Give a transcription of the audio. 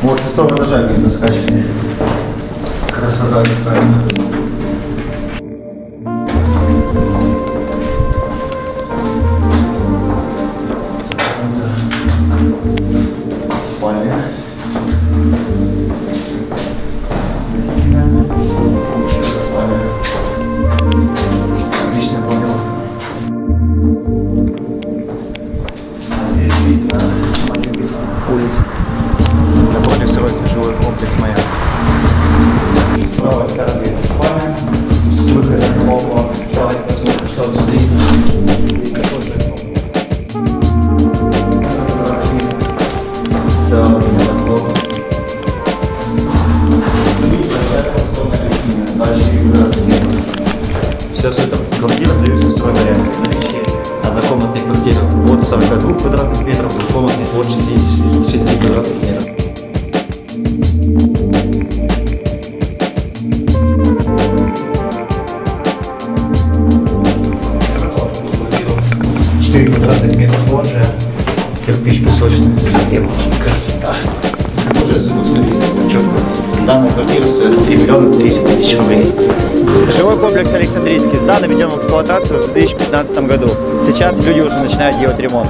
Вот 6-го этажа видно скачанный. Красота какая. Спальня. Отличная планировка. А здесь видно улицу. Напротив строится жилой комплекс «Маяк». С правой стороны спальня с выходом на балкон. Давайте посмотрим, что отсюда видно. Здесь такой же Все это квартира сдаются в стройпорядке. Наличие однокомнатных квартир от 42 квадратных метров, двухкомнатных от 66 квадратных метров. Квадратных метров лоджия, кирпич песочный, схема, красота. Уже запустили четко. Данная квартира стоит 3 миллиона 300 тысяч рублей. Жилой комплекс Александрийский сдан и введен в эксплуатацию в 2015 году. Сейчас люди уже начинают делать ремонт.